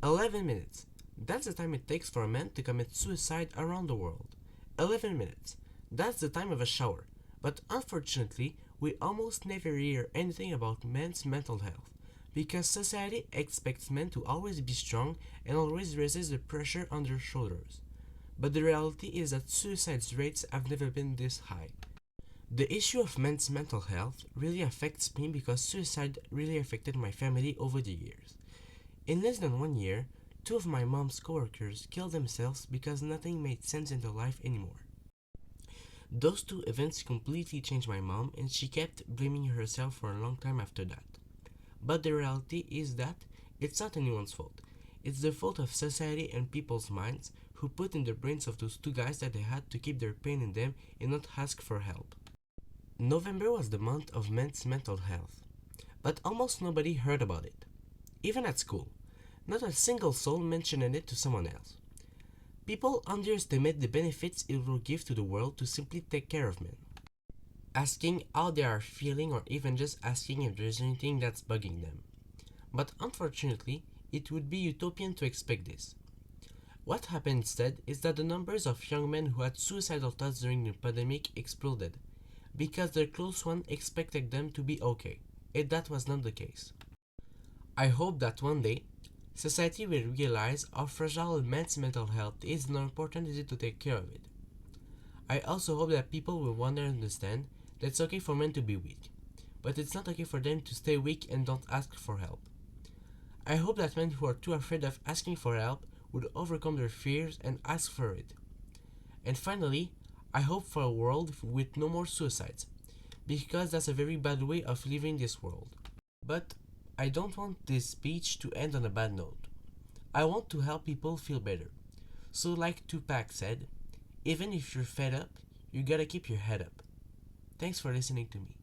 11 minutes. That's the time it takes for a man to commit suicide around the world. 11 minutes. That's the time of a shower. But unfortunately, we almost never hear anything about men's mental health because society expects men to always be strong and always resist the pressure on their shoulders. But the reality is that suicide rates have never been this high. The issue of men's mental health really affects me because suicide really affected my family over the years. In less than 1 year, two of my mom's coworkers killed themselves because nothing made sense in their life anymore. Those two events completely changed my mom and she kept blaming herself for a long time after that. But the reality is that it's not anyone's fault. It's the fault of society and people's minds who put in the brains of those two guys that they had to keep their pain in them and not ask for help. November was the month of men's mental health, but almost nobody heard about it. Even at school, not a single soul mentioned it to someone else. People underestimate the benefits it will give to the world to simply take care of men. Asking how they are feeling or even just asking if there's anything that's bugging them. But unfortunately, it would be utopian to expect this. What happened instead is that the numbers of young men who had suicidal thoughts during the pandemic exploded because their close ones expected them to be okay, and that was not the case. I hope that one day, society will realize how fragile men's mental health is and how important it is to take care of it. I also hope that people will one day understand that it's okay for men to be weak, but it's not okay for them to stay weak and don't ask for help. I hope that men who are too afraid of asking for help would overcome their fears and ask for it. And finally, I hope for a world with no more suicides, because that's a very bad way of living this world. But I don't want this speech to end on a bad note. I want to help people feel better. So like Tupac said, even if you're fed up, you gotta keep your head up. Thanks for listening to me.